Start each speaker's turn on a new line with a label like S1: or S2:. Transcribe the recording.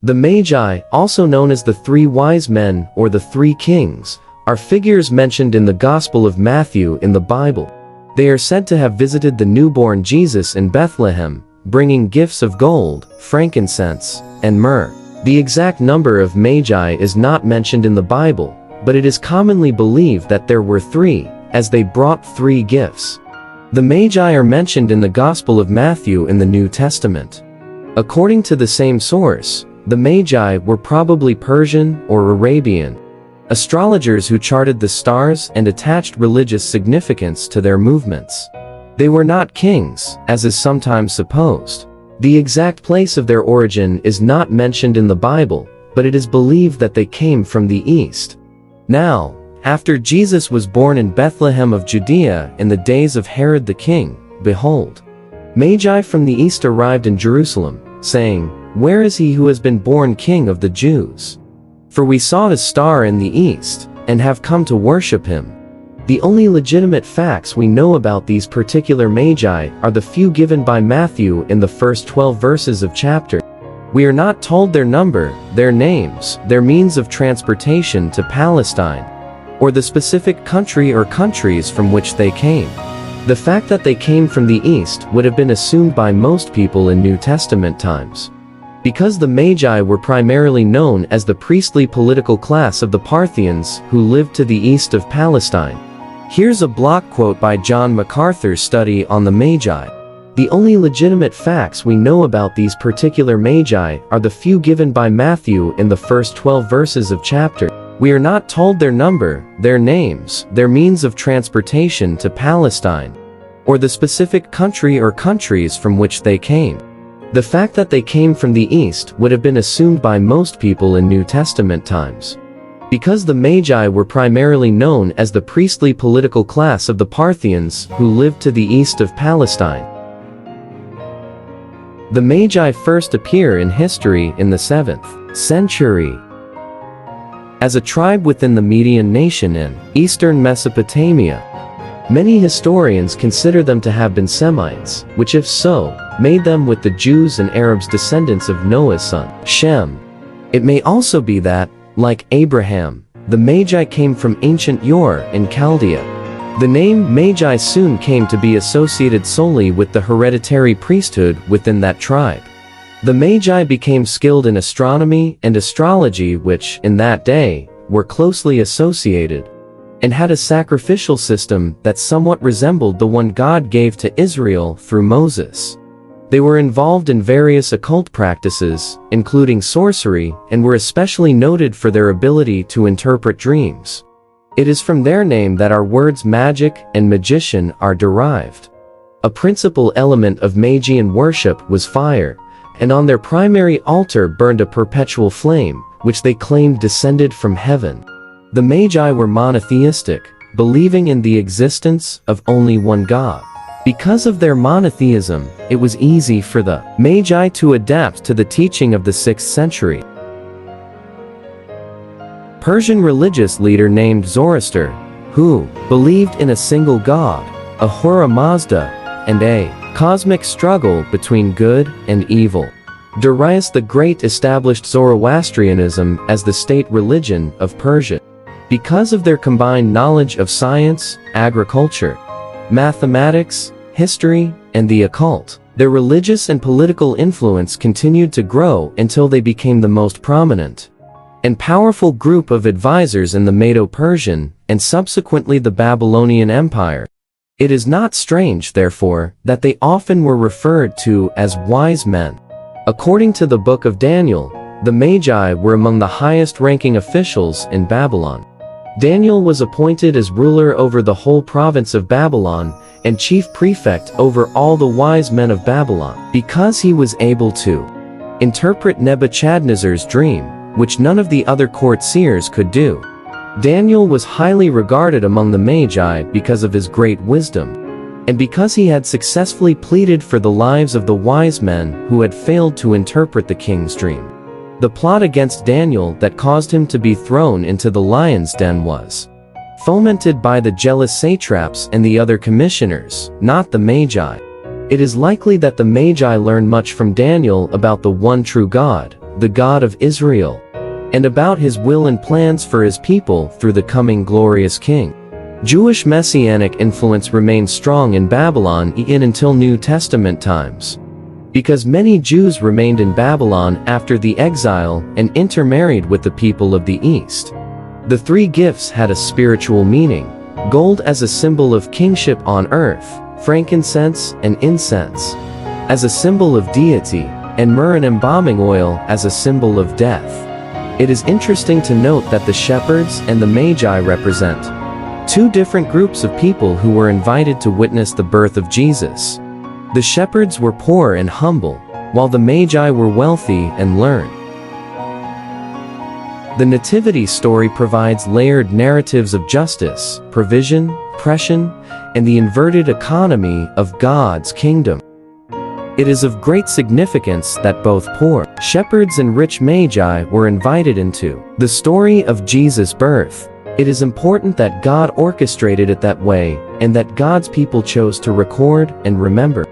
S1: The Magi, also known as the three wise men or the three kings, are figures mentioned in the Gospel of Matthew in the Bible. They are said to have visited the newborn Jesus in Bethlehem, bringing gifts of gold, frankincense, and myrrh. The exact number of Magi is not mentioned in the Bible, but it is commonly believed that there were three, as they brought three gifts. The Magi are mentioned in the Gospel of Matthew in the New Testament. According to the same source, the Magi were probably Persian or Arabian astrologers who charted the stars and attached religious significance to their movements. They were not kings, as is sometimes supposed. The exact place of their origin is not mentioned in the Bible, but it is believed that they came from the east. Now, after Jesus was born in Bethlehem of Judea in the days of Herod the king, behold, Magi from the east arrived in Jerusalem, saying, "Where is he who has been born King of the Jews? For we saw his star in the east, and have come to worship him." The only legitimate facts we know about these particular Magi are the few given by Matthew in the first 12 verses of chapter. We are not told their number, their names, their means of transportation to Palestine, or the specific country or countries from which they came. The fact that they came from the east would have been assumed by most people in New Testament times. Because the Magi were primarily known as the priestly political class of the Parthians who lived to the east of Palestine. Here's a block quote by John MacArthur's study on the Magi. The only legitimate facts we know about these particular Magi are the few given by Matthew in the first 12 verses of chapter. We are not told their number, their names, their means of transportation to Palestine, or the specific country or countries from which they came. The fact that they came from the east would have been assumed by most people in New Testament times. Because the Magi were primarily known as the priestly political class of the Parthians who lived to the east of Palestine. The Magi first appear in history in the 7th century as a tribe within the Median nation in eastern Mesopotamia. Many historians consider them to have been Semites, which if so, made them with the Jews and Arabs descendants of Noah's son, Shem. It may also be that, like Abraham, the Magi came from ancient Ur in Chaldea. The name Magi soon came to be associated solely with the hereditary priesthood within that tribe. The Magi became skilled in astronomy and astrology, which, in that day, were closely associated, and had a sacrificial system that somewhat resembled the one God gave to Israel through Moses. They were involved in various occult practices, including sorcery, and were especially noted for their ability to interpret dreams. It is from their name that our words magic and magician are derived. A principal element of Magian worship was fire, and on their primary altar burned a perpetual flame, which they claimed descended from heaven. The Magi were monotheistic, believing in the existence of only one God. Because of their monotheism, it was easy for the Magi to adapt to the teaching of the 6th century Persian religious leader named Zoroaster, who believed in a single God, Ahura Mazda, and a cosmic struggle between good and evil. Darius the Great established Zoroastrianism as the state religion of Persia. Because of their combined knowledge of science, agriculture, mathematics, history, and the occult, their religious and political influence continued to grow until they became the most prominent and powerful group of advisors in the Medo-Persian and subsequently the Babylonian Empire. It is not strange, therefore, that they often were referred to as wise men. According to the Book of Daniel, the Magi were among the highest-ranking officials in Babylon. Daniel was appointed as ruler over the whole province of Babylon and chief prefect over all the wise men of Babylon, because he was able to interpret Nebuchadnezzar's dream, which none of the other court seers could do. Daniel was highly regarded among the Magi because of his great wisdom, and because he had successfully pleaded for the lives of the wise men who had failed to interpret the king's dream. The plot against Daniel that caused him to be thrown into the lion's den was fomented by the jealous satraps and the other commissioners, not the Magi. It is likely that the Magi learned much from Daniel about the one true God, the God of Israel, and about his will and plans for his people through the coming glorious king. Jewish messianic influence remained strong in Babylon even until New Testament times, because many Jews remained in Babylon after the exile and intermarried with the people of the East. The three gifts had a spiritual meaning: gold as a symbol of kingship on earth, frankincense and incense as a symbol of deity, and myrrh and embalming oil as a symbol of death. It is interesting to note that the shepherds and the Magi represent two different groups of people who were invited to witness the birth of Jesus. The shepherds were poor and humble, while the Magi were wealthy and learned. The Nativity story provides layered narratives of justice, provision, oppression, and the inverted economy of God's kingdom. It is of great significance that both poor shepherds and rich Magi were invited into the story of Jesus' birth. It is important that God orchestrated it that way, and that God's people chose to record and remember.